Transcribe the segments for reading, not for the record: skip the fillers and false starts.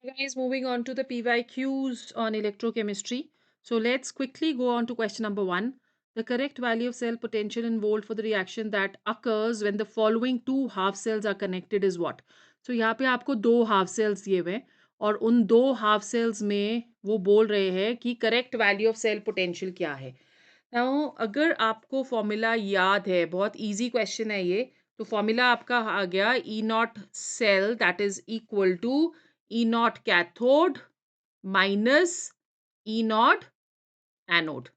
Hey guys, moving on to the PYQs on electrochemistry. So let's quickly go on to question number 1. The correct value of cell potential in volt for the reaction that occurs when the following two half cells are connected is what? So यहाँ पे आपको दो half cells दिए हुए हैं और उन दो half cells में वो बोल रहे हैं कि correct value of cell potential क्या है. Now अगर आपको फॉर्मूला याद है, बहुत easy question है ये, तो फॉर्मूला आपका आ गया E naught cell that is equal to E naught cathode minus E naught anode.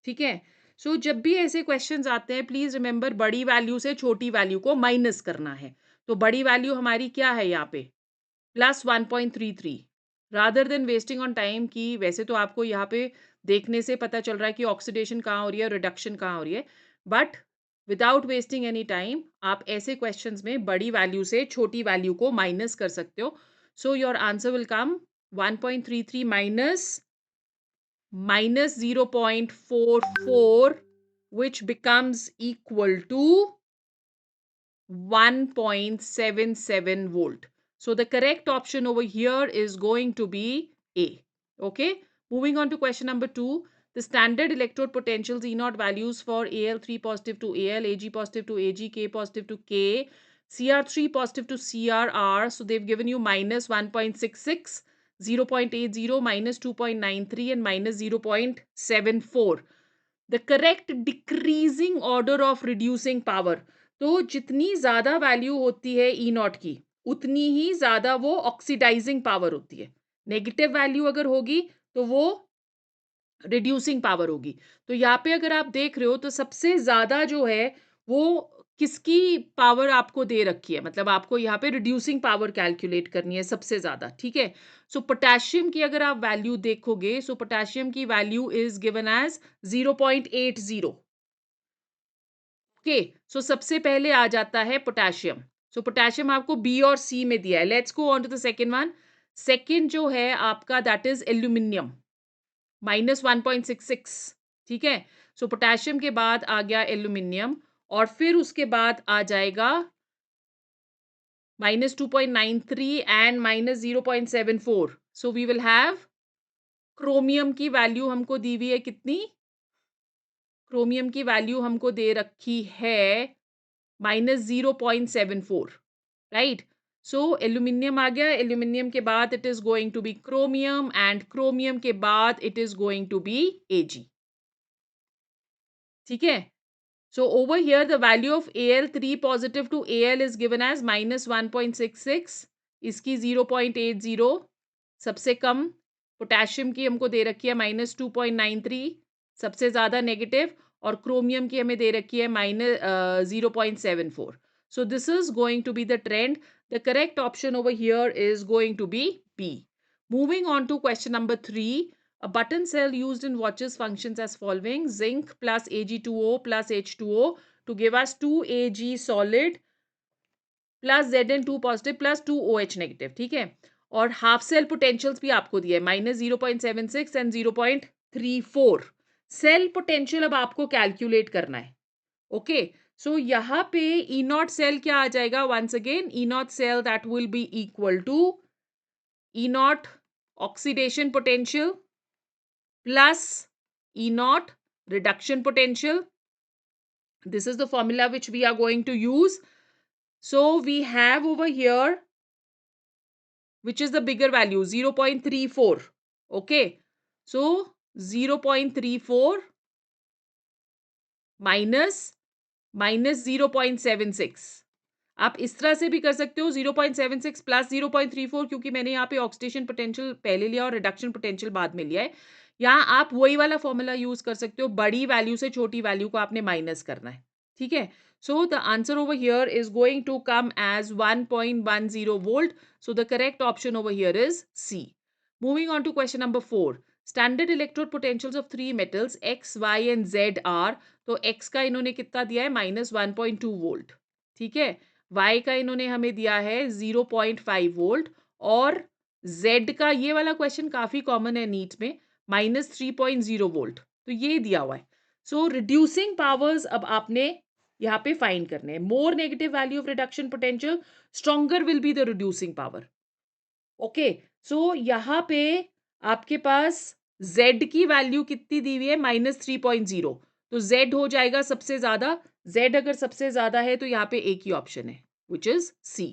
ठीक है. सो जब भी ऐसे क्वेश्चंस आते हैं प्लीज रिमेंबर बड़ी वैल्यू से छोटी वैल्यू को माइनस करना है. तो बड़ी वैल्यू हमारी क्या है यहाँ पे? +1.33. Rather than wasting on time कि वैसे तो आपको यहाँ पे देखने से पता चल रहा है कि ऑक्सीडेशन कहाँ हो रही है, रिडक्शन कहाँ हो रही है, but without wasting any time आप ऐसे क्वेश्चंस में बड़ी वैल्यू से छोटी वैल्यू को माइनस कर सकते हो. So your answer will come 1.33 minus 0.44, which becomes equal to 1.77 volt. So the correct option over here is going to be A. Okay. Moving on to question number 2. The standard electrode potentials E naught values for Al3 positive to Al, Ag positive to Ag, K positive to K, Cr3 positive to CrR. So they've given you minus 1.66, 0.80, minus 2.93 and minus 0.74. The correct decreasing order of reducing power. तो जितनी ज्यादा value होती है ई not की उतनी ही ज्यादा वो oxidising power होती है. नेगेटिव वैल्यू अगर होगी तो वो रिड्यूसिंग पावर होगी. तो यहाँ पे अगर आप देख रहे हो तो सबसे ज्यादा जो है वो किसकी पावर आपको दे रखी है, मतलब आपको यहाँ पे रिड्यूसिंग पावर कैलकुलेट करनी है सबसे ज्यादा. ठीक है. सो पोटेशियम की अगर आप वैल्यू देखोगे, सो पोटेशियम की value is given as 0.80. Okay. So सबसे पहले आ जाता है पोटेशियम. सो पोटेशियम आपको बी और सी में दिया है. Let's go on to the second one. Second जो है आपका दैट इज एल्यूमिनियम, -1.66. ठीक है. सो पोटेशियम के बाद आ गया एल्यूमिनियम और फिर उसके बाद आ जाएगा -2.93 and -0.74. So we will have chromium की वैल्यू हमको दी हुई है कितनी? क्रोमियम की वैल्यू हमको दे रखी है -0.74. राइट. सो एल्यूमिनियम आ गया. एल्यूमिनियम के बाद it is going to be chromium and chromium के बाद it is going to be AG. ठीक है. So over here the value of Al3 positive to Al is given as -1.66. इसकी 0.80. सबसे कम potassium की हमको दे रखी है -2.93. सबसे ज़्यादा नेगेटिव. और क्रोमियम की हमें दे रखी है -0.74. So this is going to be the trend. The correct option over here is going to be B. Moving on to question number 3. A button cell used in watches functions as following: zinc plus Ag2O plus H2O to give us 2Ag solid plus Zn2 positive plus 2OH negative. ठीक है. और half cell potentials भी आपको दिया है -0.76 and 0.34. Cell potential अब आपको calculate करना है. ओके. सो यहाँ पे ई नॉट सेल क्या आ जाएगा? Once again E naught cell that will be equal to E naught oxidation potential plus E naught reduction potential. This is the formula which we are going to use. So we have over here, which is the bigger value, 0.34. Okay. So 0.34 minus 0.76. आप इस तरह से भी कर सकते हो, 0.76 plus 0.34, क्योंकि मैंने यहाँ पे ऑक्सीडेशन पोटेंशियल पहले लिया और रिडक्शन पोटेंशियल बाद में लिया है. यहाँ आप वही वाला फॉर्मूला यूज कर सकते हो, बड़ी वैल्यू से छोटी वैल्यू को आपने माइनस करना है. ठीक है. So the answer over here is going to come as 1.10 volt. So the correct option over here is C. Moving on to question number 4. Standard electrode potentials of 3 metals X Y and Z are. तो X का इन्होंने कितना दिया है? -1.2 volt. ठीक है. y का इन्होंने हमें दिया है 0.5 वोल्ट. और z का, ये वाला क्वेश्चन काफी कॉमन है नीट में, -3.0 वोल्ट. तो ये दिया हुआ है. सो रिड्यूसिंग पावर्स अब आपने यहाँ पे फाइंड करने हैं. More negative value of reduction potential, stronger will be the reducing power. Okay, so यहाँ पे आपके पास Z की वैल्यू कितनी दी हुई है, -3.0, तो Z हो जाएगा सबसे ज्यादा। Z अगर सबसे ज्यादा है तो यहाँ पे एक ही ऑप्शन है, which is C.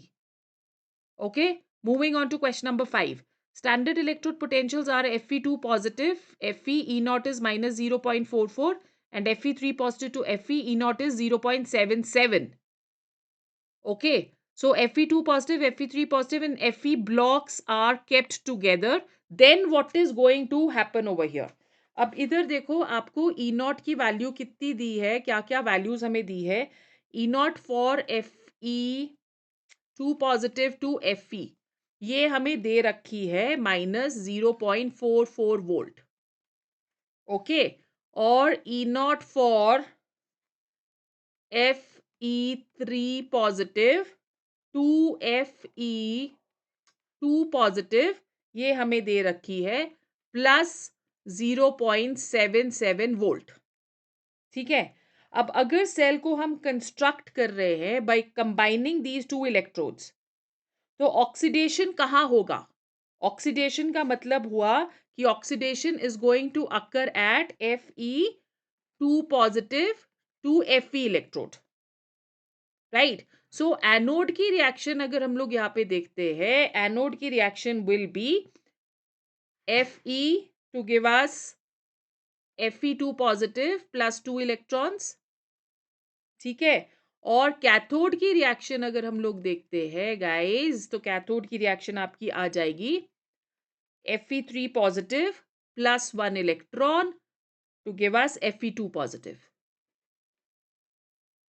Okay, moving on to question number 5. Standard electrode potentials are Fe2 positive, Fe E naught is -0.44, and Fe3 positive to Fe E naught is 0.77. Okay, so Fe2 positive, Fe3 positive, and Fe blocks are kept together. Then what is going to happen over here? अब इधर देखो, आपको E not की value कितनी दी है, क्या क्या values हमें दी है. E naught for Fe2 positive to Fe, ये हमें दे रखी है -0.44 वोल्ट. ओके, और E naught for Fe3 positive to Fe2 positive, ये हमें दे रखी है +0.77 वोल्ट. ठीक है, अब अगर सेल को हम कंस्ट्रक्ट कर रहे हैं by combining these two electrodes, तो ऑक्सीडेशन कहाँ होगा? ऑक्सीडेशन का मतलब हुआ कि oxidation is going to occur at Fe2 positive to Fe electrode, right. So anode की रिएक्शन अगर हम लोग यहाँ पे देखते हैं, एनोड की reaction will be Fe to give us Fe2 positive plus 2 electrons. ठीक है, और कैथोड की रिएक्शन अगर हम लोग देखते हैं गाइस, तो कैथोड की रिएक्शन आपकी आ जाएगी Fe3 positive plus 1 electron to give us Fe2 positive.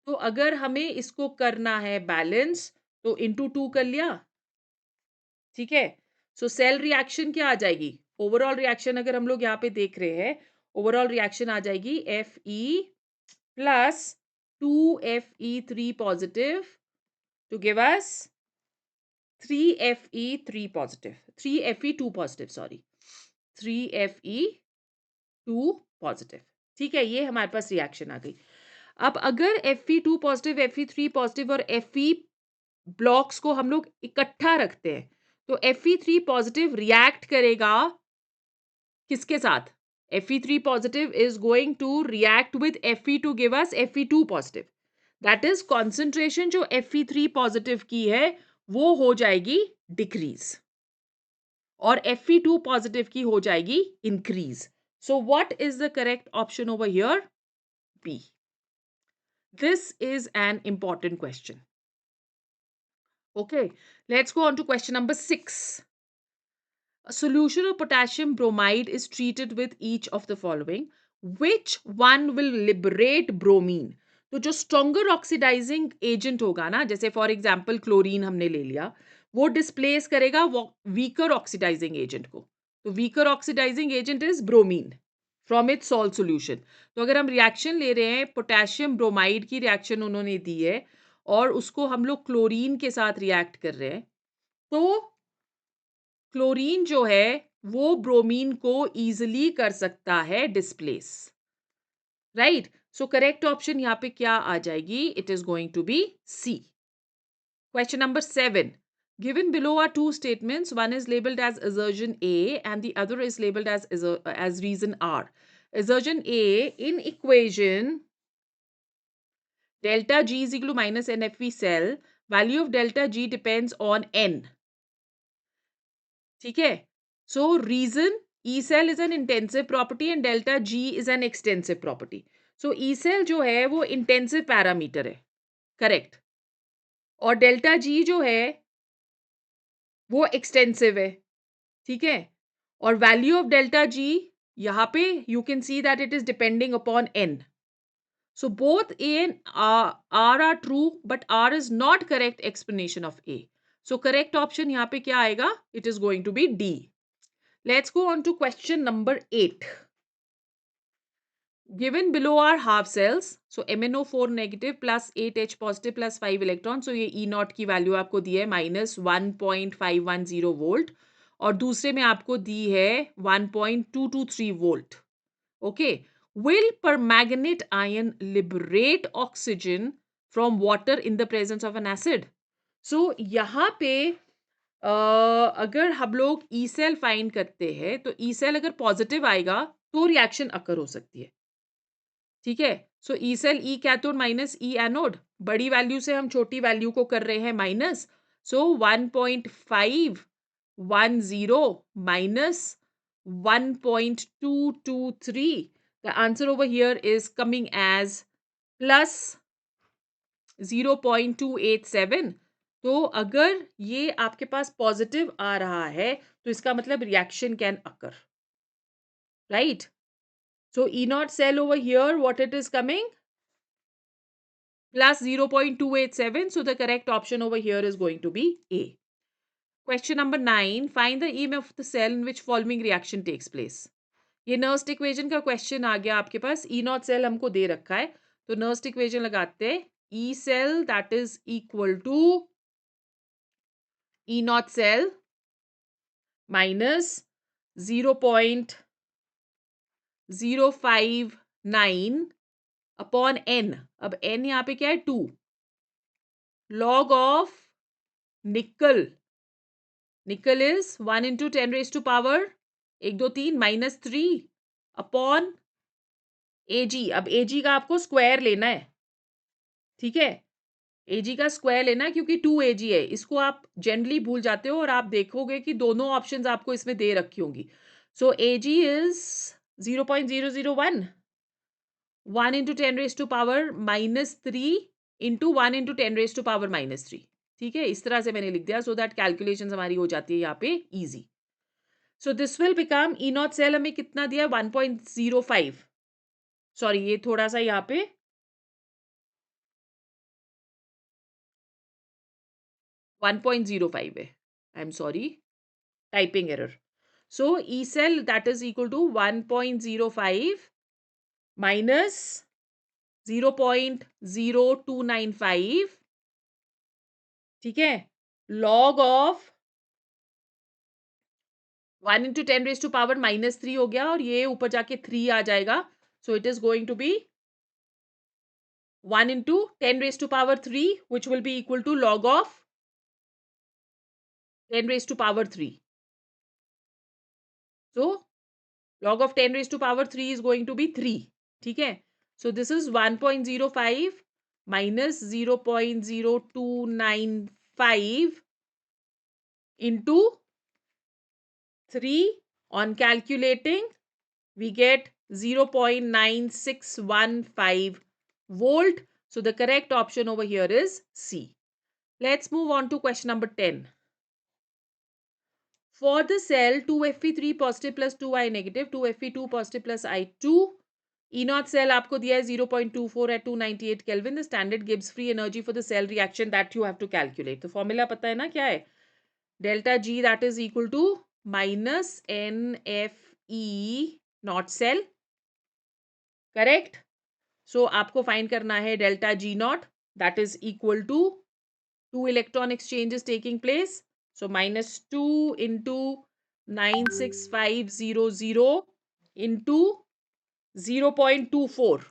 तो अगर हमें इसको करना है बैलेंस, तो इंटू 2 कर लिया. ठीक है, सो सेल रिएक्शन क्या आ जाएगी? ओवरऑल रिएक्शन अगर हम लोग यहाँ पे देख रहे हैं, ओवरऑल रिएक्शन आ जाएगी Fe plus 2Fe3 positive to give us 3Fe3 positive, 3Fe2 positive, sorry, 3Fe2 positive. ठीक है, ये हमारे पास रिएक्शन आ गई. अब अगर Fe2 पॉजिटिव, Fe3 पॉजिटिव और Fe ब्लॉक्स को हम लोग इकट्ठा रखते हैं, तो Fe3 पॉजिटिव रिएक्ट करेगा किसके साथ? Fe3 positive is going to react with Fe to give us Fe2 positive. That is concentration जो Fe3 पॉजिटिव की है वो हो जाएगी डिक्रीज, और Fe2 पॉजिटिव की हो जाएगी increase. So what is the correct option over here? B. This is an important question. Okay, let's go on to question number 6. A solution of potassium bromide is treated with each of the following. Which one will liberate bromine? तो जो stronger oxidising agent होगा ना, जैसे for example chlorine हमने ले लिया, वो displace करेगा वीकर ऑक्सीडाइजिंग एजेंट को. तो weaker oxidising agent is bromine from its salt solution. तो अगर हम रिएक्शन ले रहे हैं, पोटेशियम ब्रोमाइड की रिएक्शन उन्होंने दी है और उसको हम लोग क्लोरीन के साथ रिएक्ट कर रहे हैं, तो क्लोरीन जो है वो ब्रोमीन को इजीली कर सकता है displace, right. So correct option यहाँ पे क्या आ जाएगी? It is going to be C. Question number 7. Given below are two statements. One is labeled as assertion A and the other is labeled as reason R. Assertion A, in equation delta G is equal to minus NFV cell, value of delta G depends on N. ठीक है, so reason E cell is an intensive property and delta G is an extensive property. So E cell जो है वो intensive parameter है, correct, और delta G जो है वो एक्सटेंसिव है. ठीक है, और वैल्यू ऑफ डेल्टा जी यहाँ पे you can see that it is depending upon N. So both A and R are true, but R is not correct explanation of A. So correct option यहाँ पे क्या आएगा? It is going to be D. Let's go on to question number 8. Given below are half cells. So MnO4 negative plus 8H positive plus 5 electrons. So ये E naught की value आपको दी है -1.510 volt, और दूसरे में आपको दी है 1.223 volt. Okay, will permanganate ion liberate oxygen from water in the presence of an acid? So यहाँ पे अगर हम लोग ई सेल फाइंड करते हैं तो ई सेल अगर पॉजिटिव आएगा तो रिएक्शन अकर हो सकती है, ठीक है। So E cell E cathode minus E anode, बड़ी वैल्यू से हम छोटी वैल्यू को कर रहे हैं minus, so 1.510 minus 1.223, the answer over here is coming as plus 0.287. तो अगर ये आपके पास पॉजिटिव आ रहा है तो इसका मतलब reaction can occur, right? So E naught cell over here, what it is coming? Plus 0.287. So the correct option over here is going to be A. Question number 9. Find the EMF of the cell in which following reaction takes place. ये Nernst equation का question आ गया आपके पास. E naught cell हमको दे रखा है तो Nernst equation लगाते हैं. E cell that is equal to E naught cell minus 0.059 upon n. अब n यहाँ पे क्या है? 2 log of निकल. निकल is 1 into 10 raised to power 1 2 3 minus 3 upon Ag. अब Ag का आपको स्क्वायर लेना है, ठीक है. Ag का स्क्वायर लेना है क्योंकि 2 Ag है. इसको आप जनरली भूल जाते हो और आप देखोगे कि दोनों ऑप्शंस आपको इसमें दे रखी होंगी. सो Ag is 0.001 1 into 10 raised to power minus 3 into 1 into 10 raised to power minus 3. ठीक है, इस तरह से मैंने लिख दिया सो दैट कैलकुलेशन हमारी हो जाती है यहाँ पे easy. So this will become E naught cell हमें कितना दिया? 1.05. सॉरी, ये थोड़ा सा यहाँ पे 1.05 है. I am sorry, typing error. So E cell that is equal to 1.05 minus 0.0295, ठीक है, log of 1 into 10 raised to power minus 3 हो गया और ये ऊपर जाके 3 आ जाएगा. So it is going to be 1 into 10 raised to power 3 which will be equal to log of 10 raised to power 3. So log of 10 raised to power 3 is going to be 3. ठीक है. So this is 1.05 minus 0.0295 into 3. On calculating we get 0.9615 volt. So the correct option over here is C. Let's move on to question number 10. For the cell 2Fe3 positive plus 2I negative, 2Fe2 positive plus I2, E naught cell आपको दिया है 0.24 at 298 Kelvin. The standard Gibbs free energy for the cell reaction that you have to calculate. तो formula पता है ना क्या है? Delta G that is equal to minus NFE naught cell. Correct. So आपको फाइंड करना है delta G naught that is equal to 2 electron exchanges taking place. So minus 2 into 96500 into 0.24,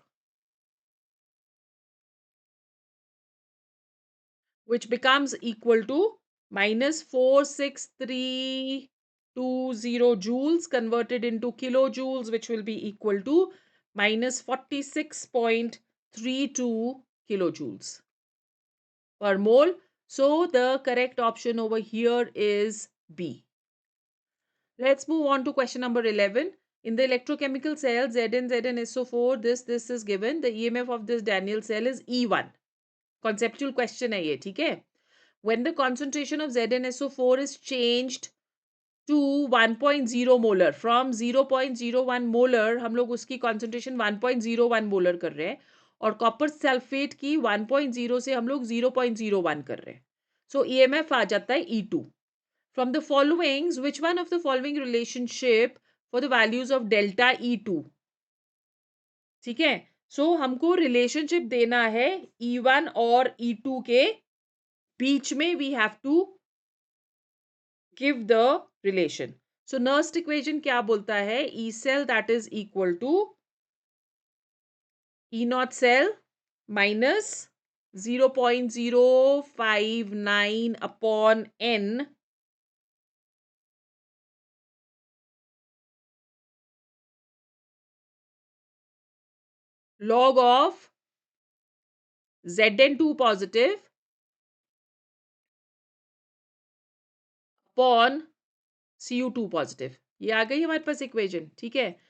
which becomes equal to minus 46320 joules converted into kilojoules, which will be equal to minus 46.32 kilojoules per mole. So the correct option over here is B. Let's move on to question number 11. In the electrochemical cell ZnZnSO4, this is given. The EMF of this Daniell cell is E1. Conceptual question है ये, ठीक है. When the concentration of ZnSO4 is changed to 1.0 molar, from 0.01 molar हम लोग उसकी concentration 1.01 molar कर रहे हैं और कॉपर सल्फेट की 1.0 से हम लोग 0.01 कर रहे हैं. So EMF आ जाता है E2. From the followings, which one of the following relationship for the values of delta E2? ठीक है. सो हमको रिलेशनशिप देना है E1 और E2 के बीच में. We have to give the relation. So Nernst equation क्या बोलता है? E cell that is equal to E naught cell minus 0.059 upon n log of Zn2 positive upon Cu2 positive. ये आ गई हमारे पास इक्वेशन, ठीक है।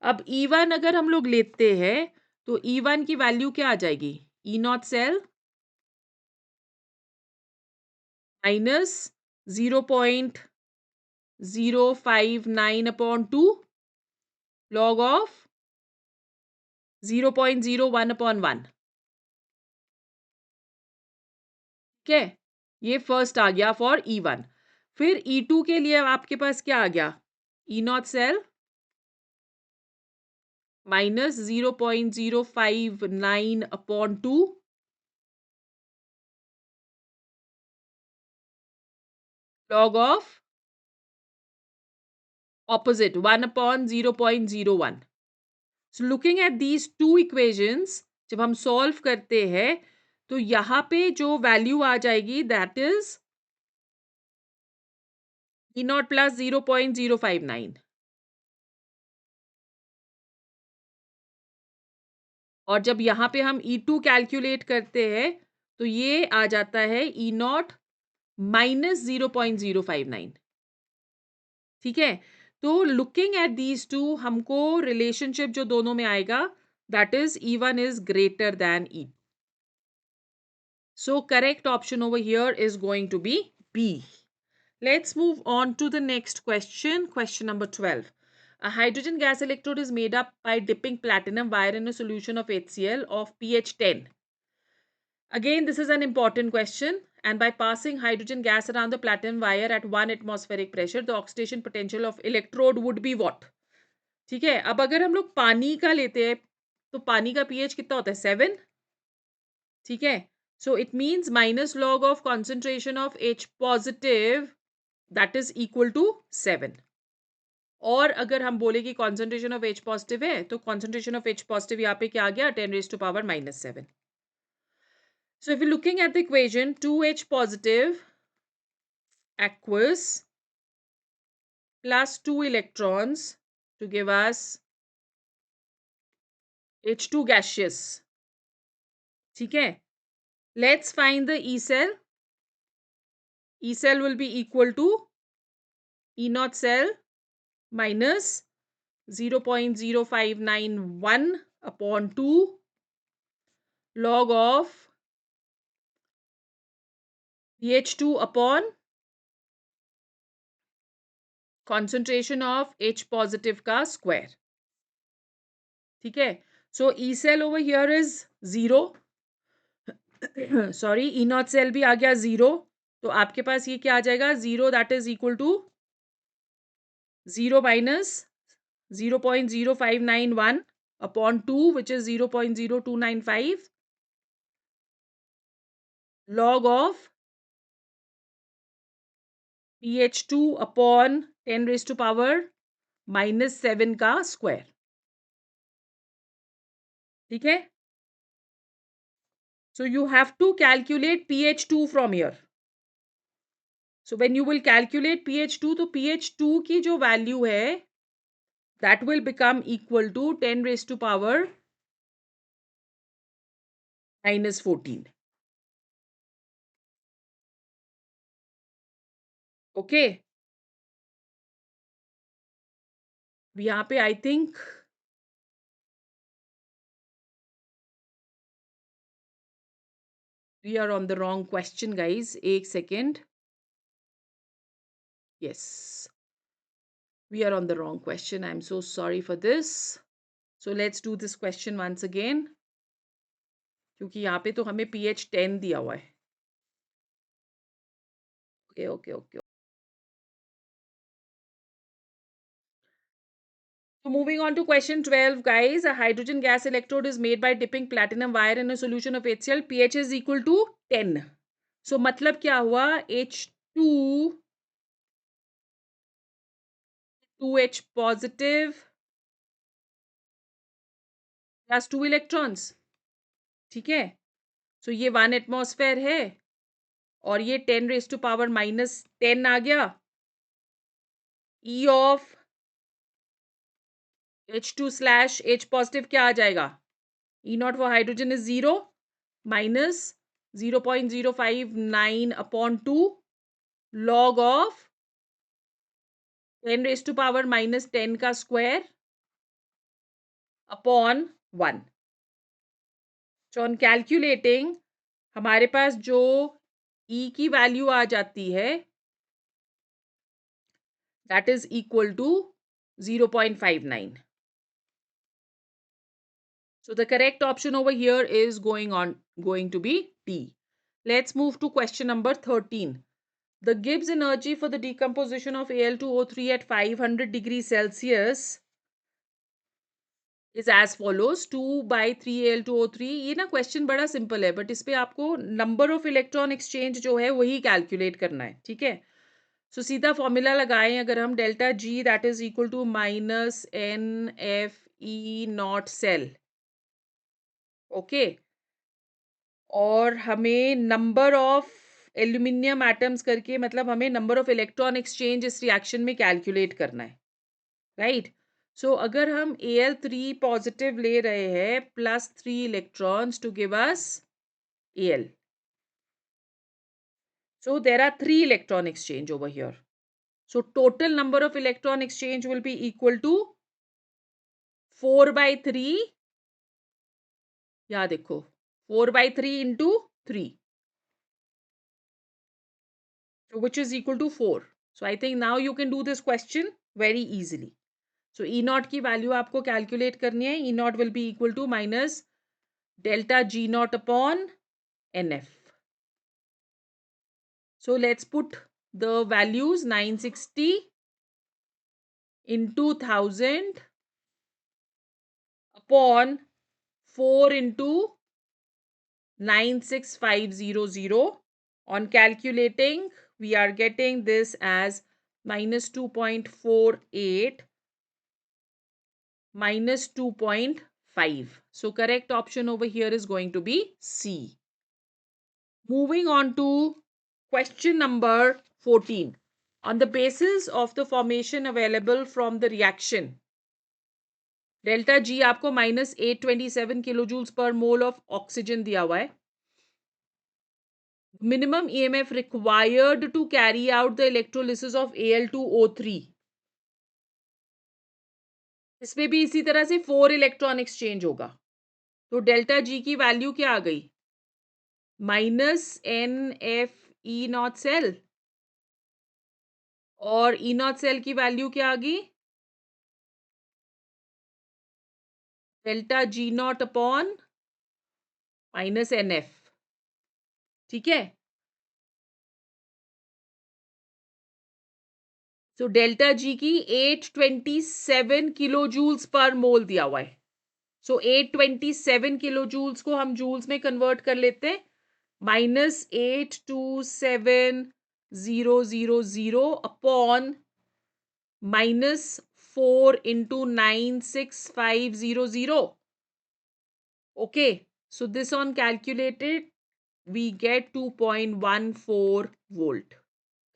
अब E1 अगर हम लोग लेते हैं तो E1 की वैल्यू क्या आ जाएगी? E naught cell minus 0.059 upon 2 log of 0.01 upon 1, ठीक है। ये फर्स्ट आ गया फॉर E1। फिर E2 के लिए आपके पास क्या आ गया? E naught cell minus 0.059 upon 2 log of opposite 1 upon 0.01. So looking at these two equations, जब हम सॉल्व करते हैं तो यहाँ पे जो वैल्यू आ जाएगी that is E not plus 0.059, और जब यहाँ पे हम E2 कैलकुलेट करते हैं तो ये आ जाता है E नॉट माइनस 0.059, ठीक है। तो लुकिंग एट दीज टू हमको रिलेशनशिप जो दोनों में आएगा that is E1 is greater than E2. So correct option over here is going to be B. Let's move on to the next question. Question number 12. A hydrogen gas electrode is made up by dipping platinum wire in a solution of HCl of pH 10. Again, this is an important question. And by passing hydrogen gas around the platinum wire at 1 atmospheric pressure, the oxidation potential of electrode would be what? ठीक है। अब अगर हम लोग पानी का लेते हैं तो पानी का pH कितना होता है? 7, ठीक है। So it means minus log of concentration of H positive that is equal to 7. और अगर हम बोले कि concentration of H positive है तो concentration of H positive यहाँ पे क्या आ गया? 10 raised to power minus 7. So if you're looking at the equation, 2H positive aqueous plus 2 electrons to give us H2 gaseous, ठीक है। Let's find the E cell. E cell will be equal to E naught cell minus 0.0591 upon 2 log of pH2 upon concentration of H positive का square, ठीक है। So E cell over here is 0, sorry E naught cell भी आ गया 0, तो आपके पास ये क्या आ जाएगा? 0 that is equal to 0 minus 0.0591 upon 2 which is 0.0295 log of pH2 अपॉन 10 raised to power minus 7 का स्क्वायर, ठीक है। So you have to calculate pH2 from here. So when you will calculate pH2, तो pH2 की जो value है that will become equal to 10 raised to power minus 14. Okay, यहाँ पे I think we are on the wrong question guys, एक second. Yes, we are on the wrong question, I am so sorry for this. So let's do this question once again, क्योंकि यहाँ पे तो हमें pH 10 दिया हुआ है। Okay okay okay. So moving on to question 12, guys. A hydrogen gas electrode is made by dipping platinum wire in a solution of HCl. pH is equal to 10. So मतलब क्या हुआ? H2 2H positive plus 2 electrons, ठीक है। सो ये 1 atmosphere है और ये 10 raise to power minus 10 आ गया। ई of H2 slash H positive क्या आ जाएगा? E naught for hydrogen is 0 minus 0.059 upon 2 log of 10 raised to power minus 10 का square upon 1. So on calculating हमारे पास जो E की वैल्यू आ जाती है that is equal to 0.59. So the correct option over here is going to be D. Let's move to question number 13. The Gibbs energy for the decomposition of Al2O3 at 500 degrees Celsius is as follows. 2 by 3 Al2O3. ये ना question बड़ा simple है but इस पे आपको number of electron exchange जो है वही कैलकुलेट करना है. ठीक है. सो सीधा फॉर्मूला लगाएं अगर हम delta G that is equal to minus N F E naught cell. Okay. और हमें नंबर ऑफ एल्यूमिनियम एटम्स करके मतलब हमें नंबर ऑफ इलेक्ट्रॉन एक्सचेंज इस रिएक्शन में कैलकुलेट करना है. राइट. सो अगर हम Al3 पॉजिटिव ले रहे हैं plus 3 electrons to give us Al. So there are 3 electron exchange over here. So total number of electron exchange will be equal to 4 by 3. या देखो 4 by 3 into 3. So which is equal to 4. So I think now you can do this question very easily. So E naught की value आपको calculate करनी है. E naught will be equal to minus delta G naught upon NF. So let's put the values 960 into 1000 upon 4 into 96500. On calculating, we are getting this as minus 2.48 minus 2.5. So correct option over here is going to be C. Moving on to question number 14. On the basis of the formation available from the reaction, delta G आपको minus 827 kilo joules per mole of oxygen दिया हुआ है. Minimum EMF required to carry out the electrolysis of Al2O3. इसमें भी इसी तरह से 4 electron exchange होगा. तो डेल्टा जी की वैल्यू क्या आ गई? Minus N F E naught cell. और ई नॉट सेल की वैल्यू क्या आ गई? Delta G naught upon minus N F. ठीक है. सो डेल्टा जी की 827 किलो जूल्स पर मोल दिया हुआ है. सो 827 किलो जूल्स को हम जूल्स में कन्वर्ट कर लेते हैं. Minus 827,000 upon minus 4 into 96500. Okay, so this on calculated we get 2.14 volt.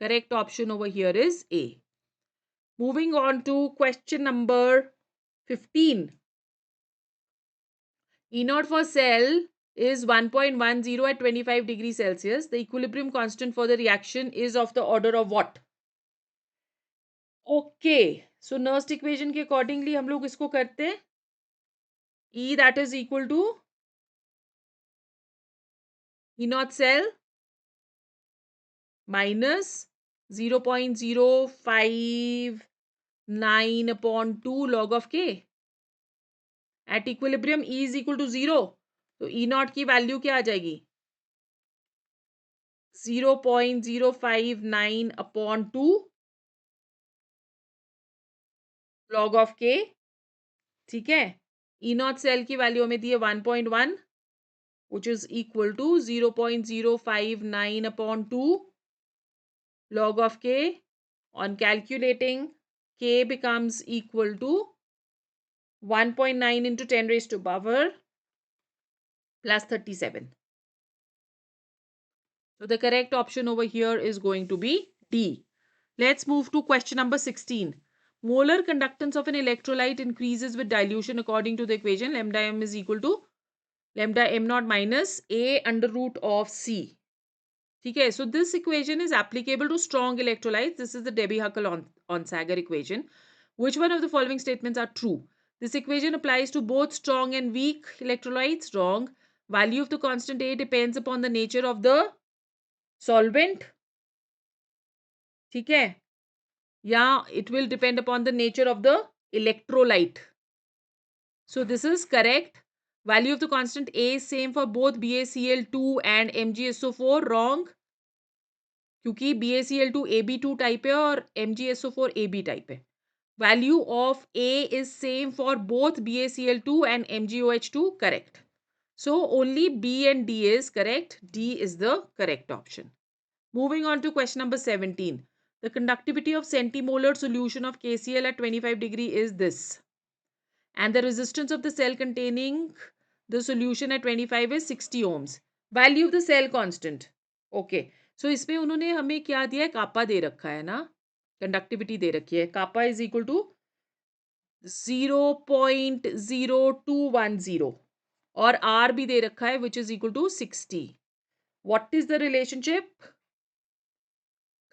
Correct option over here is A. Moving on to question number 15. E naught for cell is 1.10 at 25 degrees Celsius. The equilibrium constant for the reaction is of the order of what? Okay, so Nernst equation के accordingly हम लोग इसको करते हैं. E that is equal to E naught cell minus 0.059 upon 2 log of K. At equilibrium E is equal to 0. तो E naught की value क्या आ जाएगी? 0.059 upon 2 log of K. ठीक है. E naught सेल की वैल्यू हमें दी है 1.1 which is equal to 0.059 upon 2 log of K. On calculating, K becomes equal to 1.9 into 10 raised to power plus 37. So the correct option over here is going to be D. Let's move to question number 16. Molar conductance of an electrolyte increases with dilution according to the equation. Lambda m is equal to lambda m naught minus a under root of c. ठीक है, so this equation is applicable to strong electrolytes. This is the Debye-Huckel-Onsager equation. Which one of the following statements are true? This equation applies to both strong and weak electrolytes. Wrong. Value of the constant A depends upon the nature of the solvent. ठीक है, या it will depend upon the nature of the electrolyte. So this is correct. Value of the constant A is same for both BaCl2 and MgSO4. Wrong. क्योंकि BaCl2 AB2 type है और MgSO4 AB type है. Value of A is same for both BaCl2 and MgOH2. Correct. So only B and D is correct. D is the correct option. Moving on to question number 17. The conductivity of centimolar solution of KCl at 25 degree is this. And the resistance of the cell containing the solution at 25 is 60 ohms. Value of the cell constant. Okay. So इसमें उन्होंने हमें क्या दिया है, कापा दे रखा है ना, conductivity दे रखी है. कापा इज इक्वल टू 0.0210 और आर भी दे रखा है which is equal to 60. What is the relationship?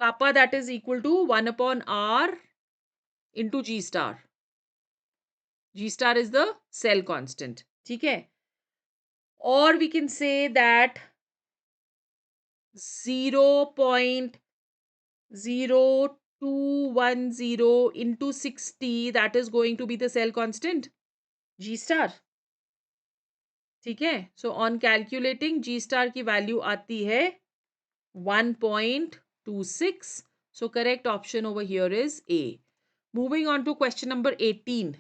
Kappa that is equal to 1/r into G star. G star is the cell constant. ठीक है, or we can say that 0.0210 into 60, that is going to be the cell constant G star. ठीक है, so on calculating G star की value आती है 1.26. so correct option over here is A. Moving on to question number 18.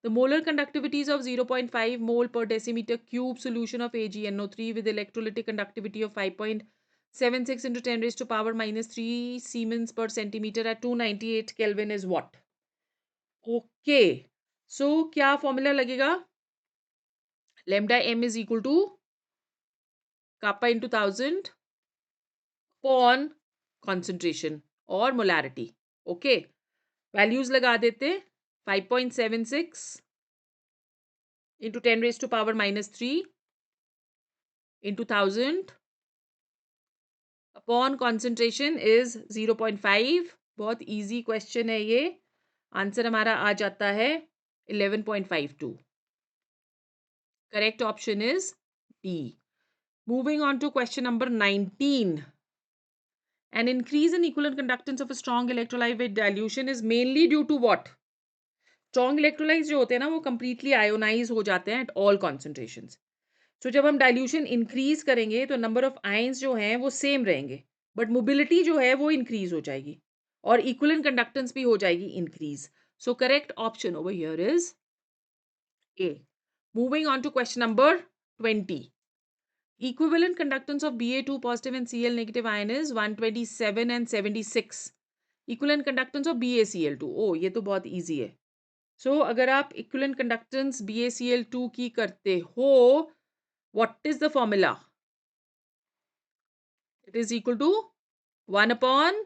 The molar conductivities of 0.5 mole per decimeter cube solution of AgNO3 with electrolytic conductivity of 5.76 into 10 raised to power minus 3 Siemens per centimeter at 298 Kelvin is what? Okay. So क्या formula लगेगा? Lambda m is equal to kappa into 1000 upon concentration or molarity. Okay. Values लगा देते 5.76 into 10 raised to power minus 3 into 1000 upon concentration is 0.5. बहुत easy question है ये. Answer हमारा आ जाता है 11.52. Correct option is D. Moving on to question number 19. An increase in equivalent conductance of a strong electrolyte with dilution is mainly due to what? Strong electrolytes जो होते हैं ना वो completely ionize हो जाते हैं at all concentrations. So जब हम डाइल्यूशन इंक्रीज करेंगे तो नंबर ऑफ आयंस जो हैं वो सेम रहेंगे, बट मोबिलिटी जो है वो इंक्रीज हो जाएगी और इक्विवेलेंट कंडक्टेंस भी हो जाएगी increase. So correct option over here is A. Moving on to question number 20. Equivalent conductance of Ba2 positive and Cl negative ion is 127 and 76. Equivalent conductance of BaCl2. ओ ये तो बहुत easy है. सो अगर आप equivalent conductance BaCl2 की करते हो, what is the formula? It is equal to 1/,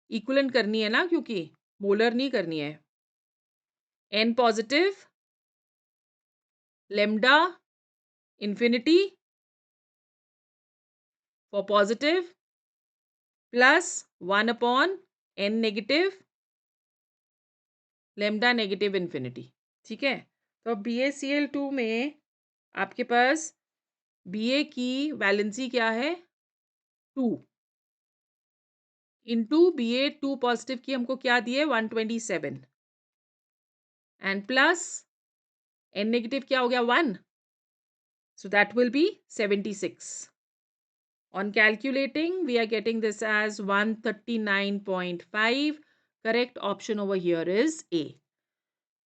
equivalent करनी है ना क्योंकि मोलर नहीं करनी है. N positive lambda infinity for positive plus 1/n negative lambda negative infinity. ठीक है, तो BaCl2 में आपके पास Ba की वैलेंसी क्या है 2 इंटू Ba2 पॉजिटिव की हमको क्या दिए 127 एंड प्लस N नेगेटिव क्या हो गया 1. So that will be 76. On calculating, we are getting this as 139.5. Correct option over here is A.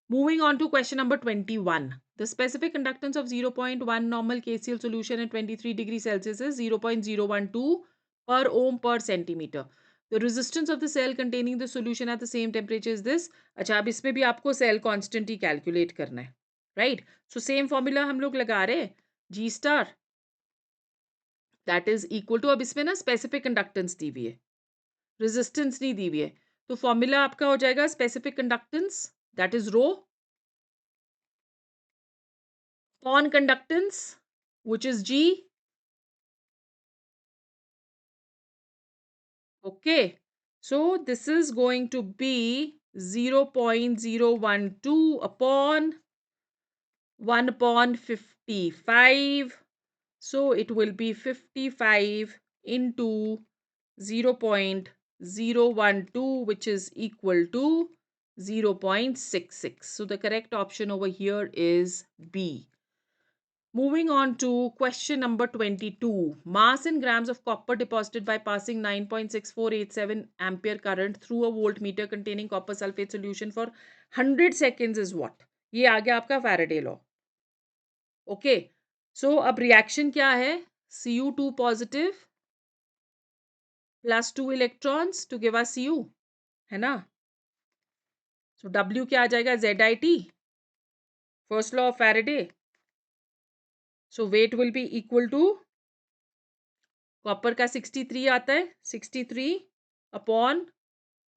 Moving on to question number 21. The specific conductance of 0.1 normal KCl solution at 23 degrees Celsius is 0.012 per ohm per centimeter. The resistance of the cell containing the solution at the same temperature is this. अच्छा, अब इसमें भी आपको cell constant ही calculate करना है. Right? So same formula हम लोग लगा रहे हैं. G star that is equal to, अब इसमें ना specific conductance दी हुई है, resistance नहीं दी हुई है, तो formula आपका हो जाएगा specific conductance that is rho upon conductance which is G. Okay. So this is going to be 0.012 upon 1 upon 55. So it will be 55 into 0.012, which is equal to 0.66. So the correct option over here is B. Moving on to question number 22. Mass in grams of copper deposited by passing 9.6487 ampere current through a voltmeter containing copper sulfate solution for 100 seconds is what? ये आ गया आपका Faraday law. Okay. सो अब reaction क्या है? Cu2 positive plus 2 electrons to give us Cu, है ना? So W क्या आ जाएगा? ZIT, first law of Faraday. So weight will be equal to, copper का 63 आता है, 63 अपॉन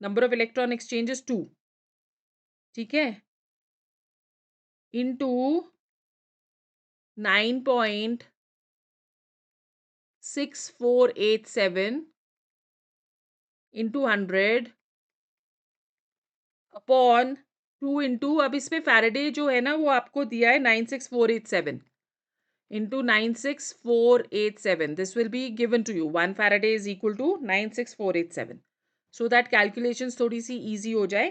नंबर ऑफ इलेक्ट्रॉन एक्सचेंजेस 2, ठीक है, इनटू 9.6487 इंटू 100 अपॉन 2 इंटू, अब इसमें फैराडे जो है ना वो आपको दिया है 96487 into 96487. This will be given to you. 1 Faraday is equal to 96487. So that calculations थोड़ी सी easy हो जाए.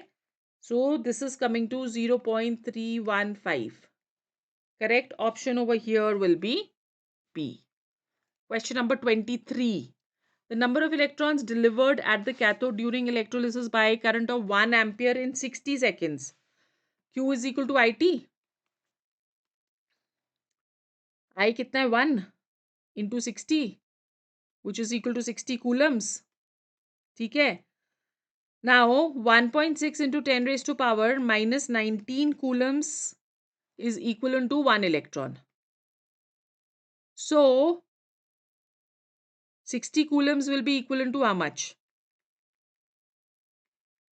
So this is coming to 0.315. Correct option over here will be B. Question number 23. The number of electrons delivered at the cathode during electrolysis by a current of 1 ampere in 60 seconds. Q is equal to IT. I कितना है? 1 into 60, which is equal to 60 coulombs. ठीक है. Now 1.6 into 10 raised to power minus 19 coulombs is equivalent to 1 electron. So 60 coulombs will be equivalent to how much?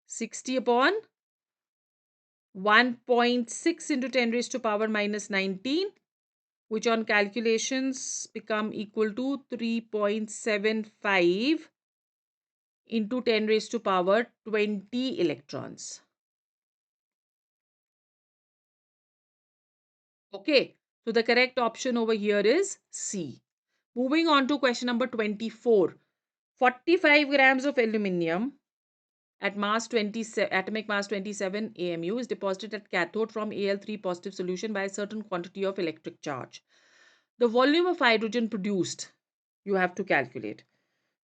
60 upon 1.6 into 10 raised to power minus 19, which on calculations become equal to 3.75 into 10 raised to power 20 electrons. Okay, so the correct option over here is C. Moving on to question number 24. 45 grams of aluminium at mass 27, atomic mass 27 AMU is deposited at cathode from Al3 positive solution by a certain quantity of electric charge. The volume of hydrogen produced, you have to calculate.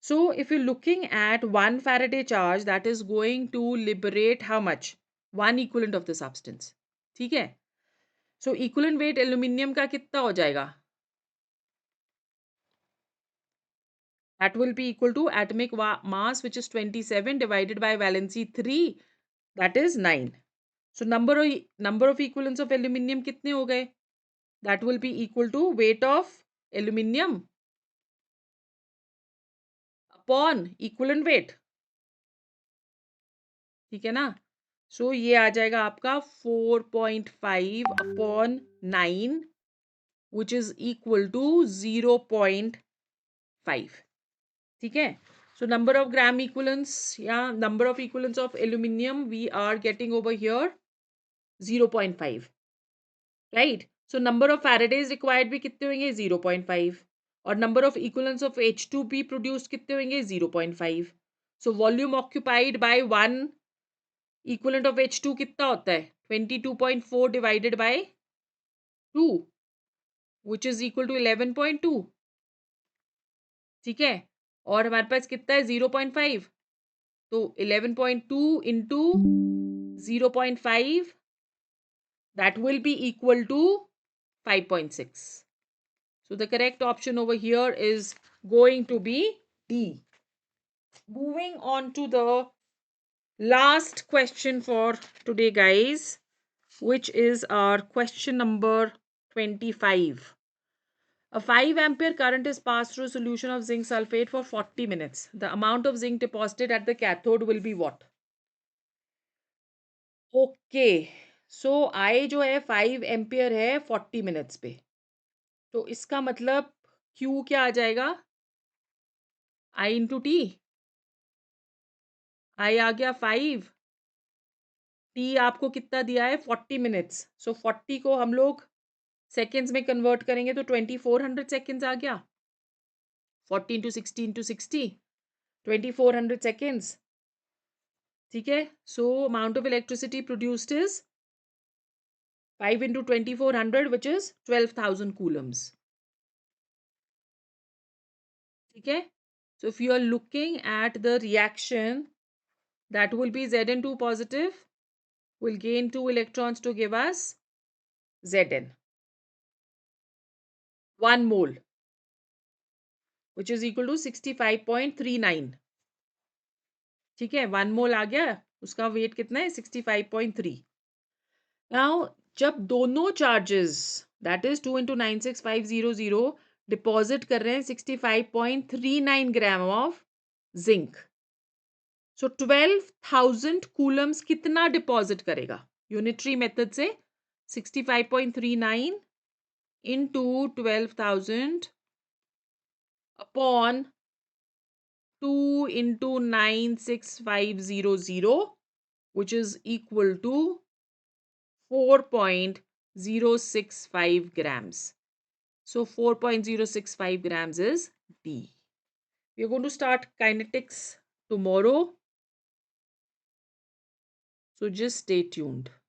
So if you're looking at 1 Faraday charge, that is going to liberate how much? 1 equivalent of the substance. ठीक है? So equivalent weight aluminium का कितना हो जाएगा? That will be equal to atomic mass, which is 27, divided by valency 3, that is 9. So number of equivalents of aluminium कितने हो गए? That will be equal to weight of aluminium upon equivalent weight. ठीक है ना? So ये आ जाएगा आपका 4.5 upon 9, which is equal to 0.5. ठीक है? So number of gram equivalents, yeah, number of equivalents of aluminium we are getting over here 0.5. Right? So number of Faradays required भी कितने होंगे? 0.5. और number of equivalents of H2 भी produced कितने होंगे? 0.5. So volume occupied by one equivalent of H2 कितना होता है? 22.4 divided by 2, which is equal to 11.2. ठीक है? और हमारे पास कितना है? 0.5. तो 11.2 into 0.5, that will be equal to 5.6. So the correct option over here is going to be D. Moving on to the last question for today, guys, which is our question number 25. A 5 ampere current is passed through a solution of zinc sulfate for 40 minutes. The amount of zinc deposited at the cathode will be what? Okay. So I जो है 5 ampere है 40 minutes पे. तो इसका मतलब Q क्या आ जाएगा? I into T. I आ गया 5। टी आपको कितना दिया है? 40 मिनट्स। सो 40 को हम लोग सेकेंड्स में कन्वर्ट करेंगे तो 2400 सेकेंड्स आ गया। 40 इंटू 60 इंटू 60, 2400 सेकेंड्स। ठीक है। So amount of electricity produced is 5 into 2400 which is 12,000 coulombs. ठीक है। So if you are looking at the reaction, that will be Zn2 positive will gain 2 electrons to give us Zn 1 mole, which is equal to 65.39। ठीक है, 1 मोल आ गया, उसका wait कितना है? 65.3। Now जब दोनों charges that is 2 into 96500 deposit कर रहे हैं 65.39 gram of zinc, so 12,000 Coulomb's कितना डिपॉजिट करेगा? यूनिटरी मेथड से 65.39 into 12,000 upon 2 into 96500, which is equal to 4.065 grams. So 4.065 grams is D. We are going to start kinetics tomorrow. So just stay tuned.